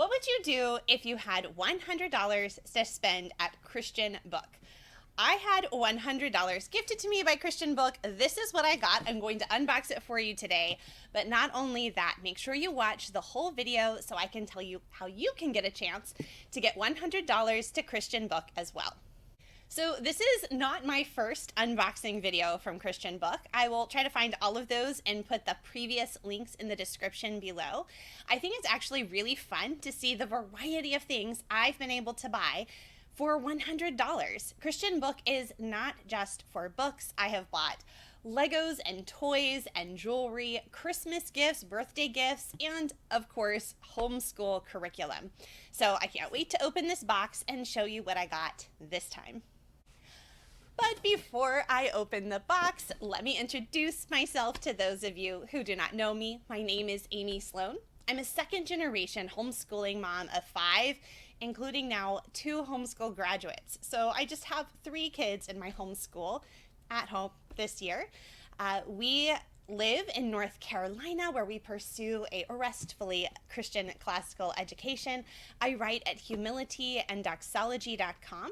What would you do if you had $100 to spend at Christianbook? I had $100 gifted to me by Christianbook. This is what I got. I'm going to unbox it for you today. But not only that, make sure you watch the whole video so I can tell you how you can get a chance to get $100 to Christianbook as well. So this is not my first unboxing video from Christianbook. I will try to find all of those and put the previous links in the description below. I think it's actually really fun to see the variety of things I've been able to buy for $100. Christianbook is not just for books. I have bought Legos and toys and jewelry, Christmas gifts, birthday gifts, and of course, homeschool curriculum. So I can't wait to open this box and show you what I got this time. But before I open the box, let me introduce myself to those of you who do not know me. My name is Amy Sloan. I'm a second-generation homeschooling mom of 5, including now 2 homeschool graduates. So I just have 3 kids in my homeschool at home this year. We live in North Carolina, where we pursue a restfully Christian classical education. I write at HumilityandDoxology.com.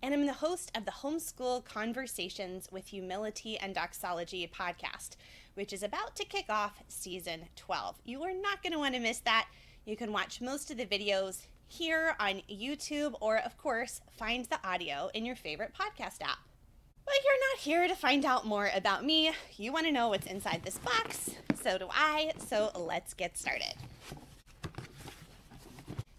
And I'm the host of the Homeschool Conversations with Humility and Doxology podcast, which is about to kick off season 12. You are not going to want to miss that. You can watch most of the videos here on YouTube, or of course, find the audio in your favorite podcast app. But you're not here to find out more about me. You want to know what's inside this box. So do I. So let's get started.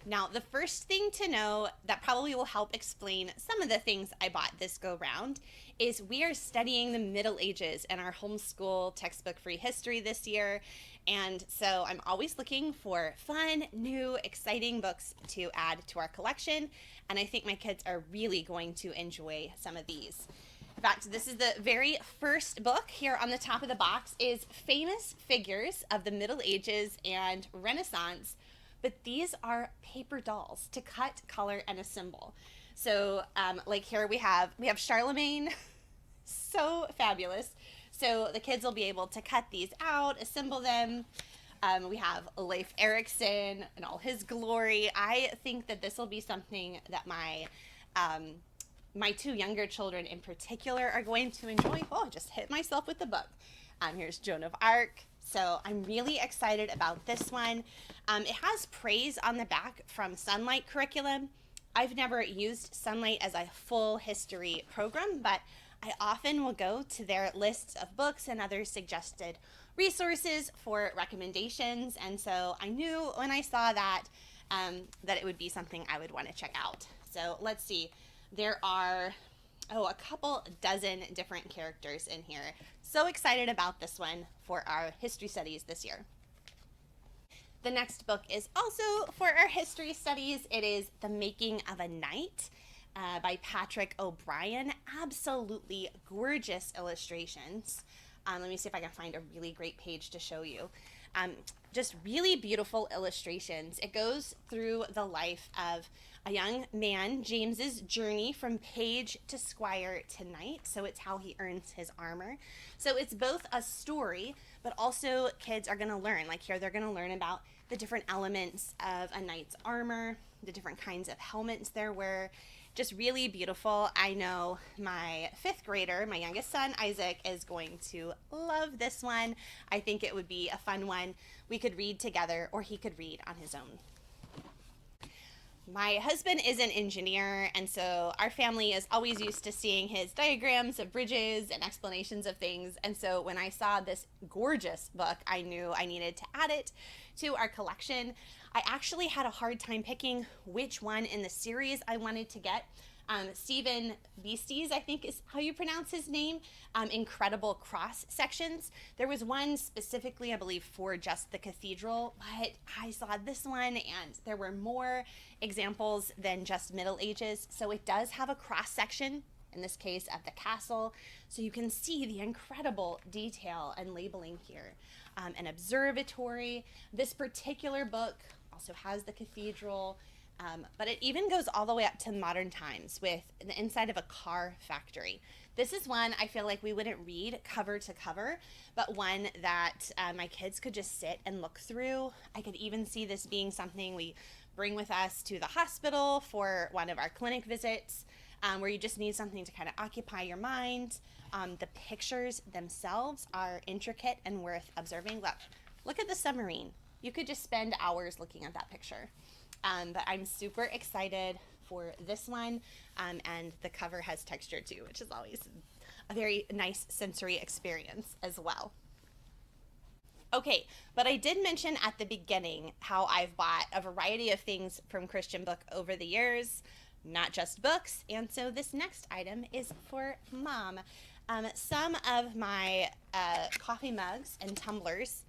Now, the first thing to know that probably will help explain some of the things I bought this go round is we are studying the Middle Ages in our homeschool textbook-free history this year. And so I'm always looking for fun, new, exciting books to add to our collection. And I think my kids are really going to enjoy some of these. In fact, this is the very first book here on the top of the box is Famous Figures of the Middle Ages and Renaissance. But these are paper dolls to cut, color, and assemble. So like here we have Charlemagne, so fabulous. So the kids will be able to cut these out, assemble them. We have Leif Erikson and all his glory. I think that this will be something that my 2 younger children in particular are going to enjoy. Oh, I just hit myself with the book. Here's Joan of Arc. So I'm really excited about this one. It has praise on the back from Sunlight Curriculum. I've never used Sunlight as a full history program, but I often will go to their lists of books and other suggested resources for recommendations. And so I knew when I saw that, that it would be something I would want to check out. So let's see. There are a couple dozen different characters in here. So excited about this one for our history studies this year. The next book is also for our history studies. It is The Making of a Knight by Patrick O'Brien. Absolutely gorgeous illustrations. Let me see if I can find a really great page to show you. Just really beautiful illustrations. It goes through the life of a young man, James's journey from page to squire to knight. So it's how he earns his armor. So it's both a story, but also kids are going to learn. Like here, they're going to learn about the different elements of a knight's armor, the different kinds of helmets there were. Just really beautiful. I know my 5th grader, my youngest son, Isaac, is going to love this one. I think it would be a fun one we could read together, or he could read on his own. My husband is an engineer, and so our family is always used to seeing his diagrams of bridges and explanations of things. And so when I saw this gorgeous book, I knew I needed to add it to our collection. I actually had a hard time picking which one in the series I wanted to get. Stephen Beasties, I think is how you pronounce his name, incredible cross sections. There was one specifically, I believe, for just the cathedral, but I saw this one and there were more examples than just Middle Ages. So it does have a cross section, in this case of the castle, so you can see the incredible detail and labeling here. An observatory. This particular book also has the cathedral. But it even goes all the way up to modern times with the inside of a car factory. This is one I feel like we wouldn't read cover to cover, but one that my kids could just sit and look through. I could even see this being something we bring with us to the hospital for one of our clinic visits, where you just need something to kind of occupy your mind. The pictures themselves are intricate and worth observing. Look at the submarine. You could just spend hours looking at that picture. But I'm super excited for this one, and the cover has texture too, which is always a very nice sensory experience as well. Okay, but I did mention at the beginning how I've bought a variety of things from Christianbook over the years, not just books, and so this next item is for Mom. Some of my coffee mugs and tumblers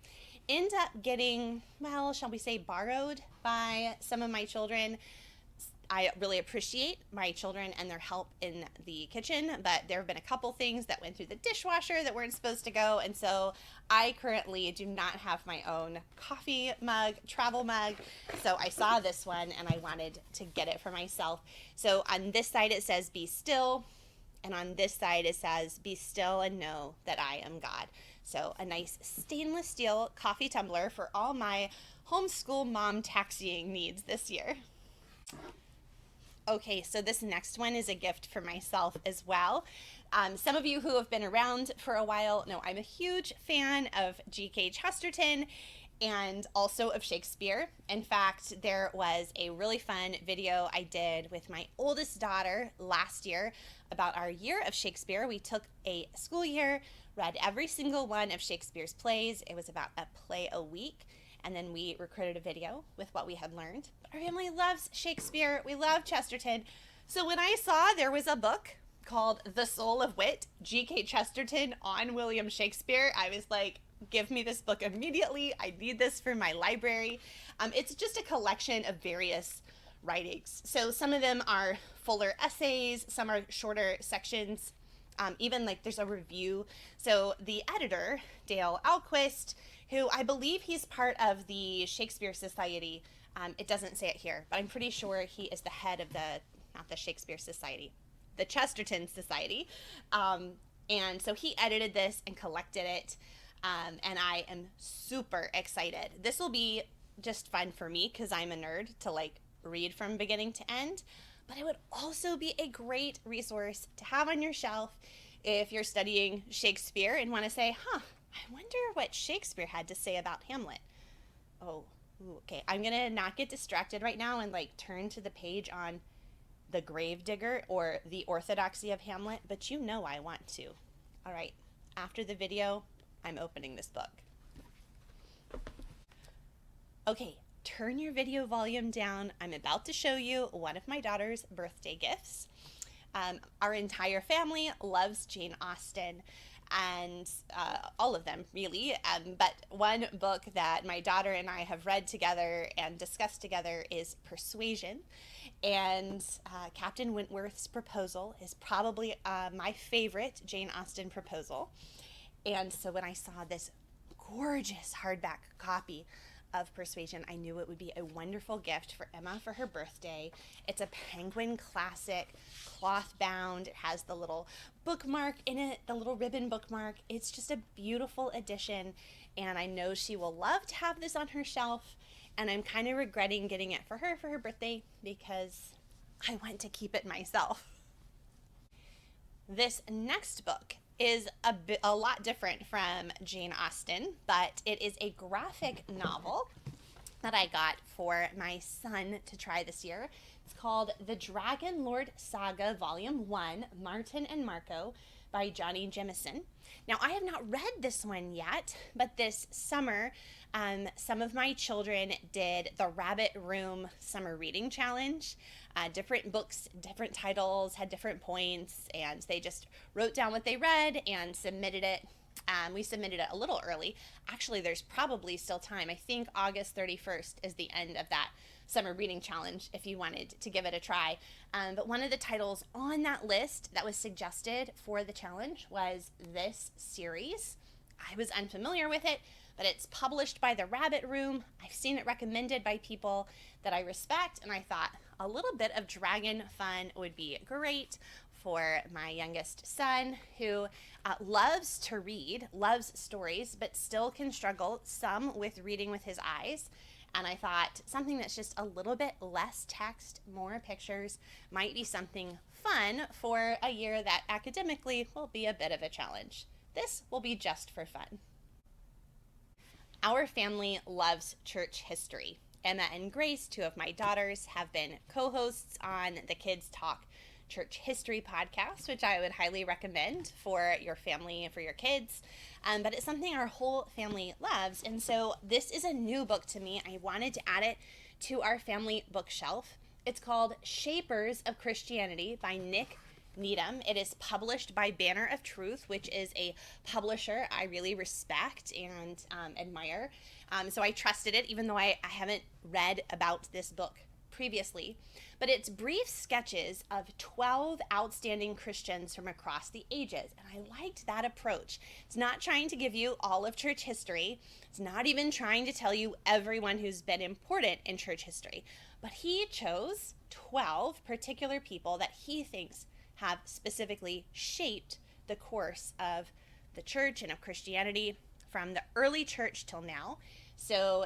end up getting, well, shall we say, borrowed by some of my children. I really appreciate my children and their help in the kitchen, but there have been a couple things that went through the dishwasher that weren't supposed to go, and so I currently do not have my own coffee mug, travel mug, so I saw this one and I wanted to get it for myself. So on this side it says, "Be still," and on this side it says, "Be still and know that I am God." So a nice stainless steel coffee tumbler for all my homeschool mom taxiing needs this year. Okay, so this next one is a gift for myself as well. Some of you who have been around for a while know I'm a huge fan of G.K. Chesterton and also of Shakespeare. In fact, there was a really fun video I did with my oldest daughter last year about our year of Shakespeare. We took a school year, read every single one of Shakespeare's plays. It was about a play a week. And then we recorded a video with what we had learned. Our family loves Shakespeare. We love Chesterton. So when I saw there was a book called The Soul of Wit, G.K. Chesterton on William Shakespeare, I was like, give me this book immediately. I need this for my library. It's just a collection of various writings. So some of them are fuller essays, some are shorter sections. Even like there's a review. So the editor, Dale Alquist, who I believe he's part of the Shakespeare Society. It doesn't say it here, but I'm pretty sure he is the head of not the Shakespeare Society, the Chesterton Society. And so he edited this and collected it. And I am super excited. This will be just fun for me because I'm a nerd to like read from beginning to end. But it would also be a great resource to have on your shelf if you're studying Shakespeare and want to say, I wonder what Shakespeare had to say about Hamlet. Okay. I'm going to not get distracted right now and like turn to the page on The Gravedigger or The Orthodoxy of Hamlet, but you know I want to. All right. After the video, I'm opening this book. Okay. Turn your video volume down. I'm about to show you one of my daughter's birthday gifts. Our entire family loves Jane Austen, and all of them really, but one book that my daughter and I have read together and discussed together is Persuasion, and Captain Wentworth's proposal is probably my favorite Jane Austen proposal. And so when I saw this gorgeous hardback copy of Persuasion, I knew it would be a wonderful gift for Emma for her birthday. It's a Penguin classic, cloth bound. It has the little bookmark in it, the little ribbon bookmark. It's just a beautiful addition, and I know she will love to have this on her shelf, and I'm kind of regretting getting it for her birthday because I want to keep it myself. This next book is a lot different from Jane Austen, but it is a graphic novel that I got for my son to try this year. It's called The Dragon Lord Saga Volume 1, Martin and Marco by Johnny Jemison. Now, I have not read this one yet, but this summer, some of my children did the Rabbit Room Summer Reading Challenge. Different books, different titles, had different points, and they just wrote down what they read and submitted it. We submitted it a little early. Actually, there's probably still time. I think August 31st is the end of that summer reading challenge if you wanted to give it a try. But one of the titles on that list that was suggested for the challenge was this series. I was unfamiliar with it, but it's published by the Rabbit Room. I've seen it recommended by people that I respect, and I thought a little bit of dragon fun would be great for my youngest son, who loves to read, loves stories, but still can struggle some with reading with his eyes. And I thought something that's just a little bit less text, more pictures, might be something fun for a year that academically will be a bit of a challenge. This will be just for fun. Our family loves church history. Emma and Grace, two of my daughters, have been co-hosts on the Kids Talk Church History podcast, which I would highly recommend for your family and for your kids. But it's something our whole family loves. And so this is a new book to me. I wanted to add it to our family bookshelf. It's called Shapers of Christianity by Nick Needham. It is published by Banner of Truth, which is a publisher I really respect and admire. So I trusted it, even though I haven't read about this book previously. But it's brief sketches of 12 outstanding Christians from across the ages. And I liked that approach. It's not trying to give you all of church history. It's not even trying to tell you everyone who's been important in church history. But he chose 12 particular people that he thinks have specifically shaped the course of the church and of Christianity from the early church till now. So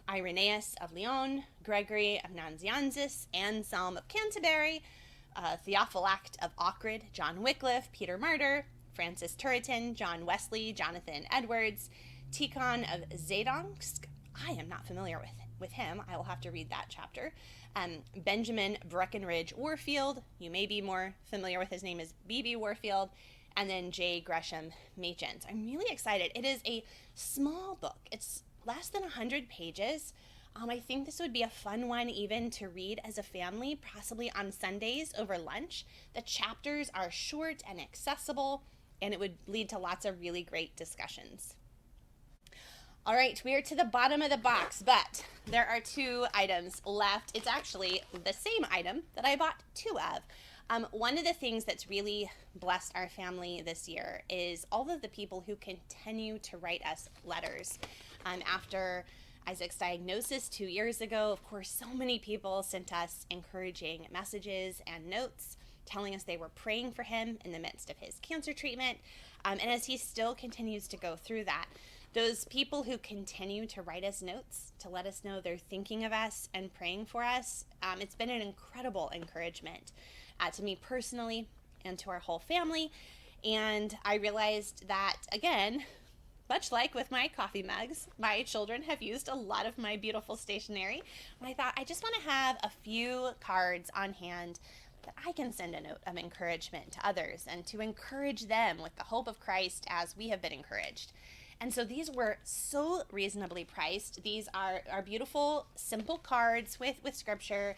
Irenaeus of Lyon, Gregory of Nazianzus, Anselm of Canterbury, Theophylact of Ochrid, John Wycliffe, Peter Martyr, Francis Turretin, John Wesley, Jonathan Edwards, Tikhon of Zadomsk. I am not familiar with him. I will have to read that chapter. Benjamin Breckenridge Warfield. You may be more familiar with his name as B.B. Warfield. And then J. Gresham Machen. So I'm really excited. It is a small book. It's less than 100 pages. I think this would be a fun one even to read as a family, possibly on Sundays over lunch. The chapters are short and accessible, and it would lead to lots of really great discussions. All right, we are to the bottom of the box, but there are 2 items left. It's actually the same item that I bought 2 of. One of the things that's really blessed our family this year is all of the people who continue to write us letters. After Isaac's diagnosis 2 years ago, of course, so many people sent us encouraging messages and notes telling us they were praying for him in the midst of his cancer treatment. And as he still continues to go through that, those people who continue to write us notes to let us know they're thinking of us and praying for us, it's been an incredible encouragement to me personally and to our whole family. And I realized that, again, much like with my coffee mugs, my children have used a lot of my beautiful stationery. And I thought I just want to have a few cards on hand that I can send a note of encouragement to others and to encourage them with the hope of Christ as we have been encouraged. And so these were so reasonably priced. These are beautiful, simple cards with scripture,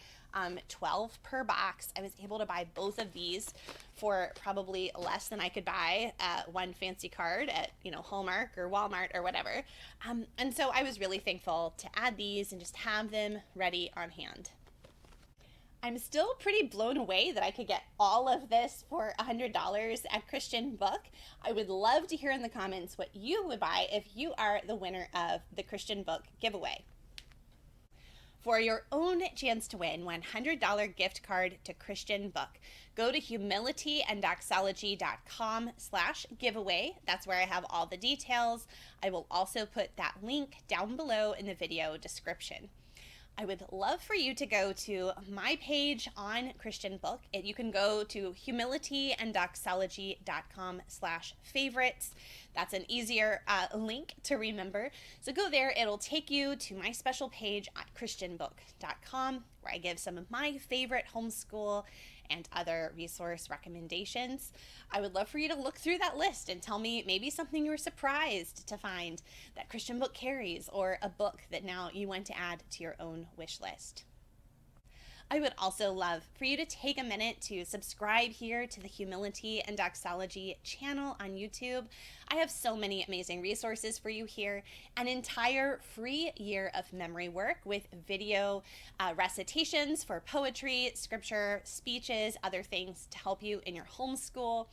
12 per box. I was able to buy both of these for probably less than I could buy one fancy card at, Hallmark or Walmart or whatever. And so I was really thankful to add these and just have them ready on hand. I'm still pretty blown away that I could get all of this for $100 at Christianbook. I would love to hear in the comments what you would buy if you are the winner of the Christianbook giveaway. For your own chance to win $100 gift card to Christianbook, go to HumilityandDoxology.com/giveaway. That's where I have all the details. I will also put that link down below in the video description. I would love for you to go to my page on Christianbook. You can go to HumilityandDoxology.com/favorites. That's an easier link to remember. So go there. It'll take you to my special page at Christianbook.com, where I give some of my favorite homeschool and other resource recommendations. I would love for you to look through that list and tell me maybe something you were surprised to find that Christianbook carries, or a book that now you want to add to your own wish list. I would also love for you to take a minute to subscribe here to the Humility and Doxology channel on YouTube. I have so many amazing resources for you here. An entire free year of memory work with video recitations for poetry, scripture, speeches, other things to help you in your homeschool.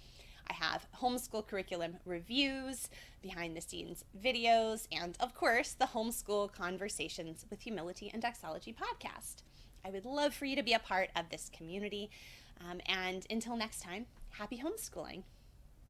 I have homeschool curriculum reviews, behind the scenes videos, and of course, the Homeschool Conversations with Humility and Doxology podcast. I would love for you to be a part of this community. And until next time, happy homeschooling.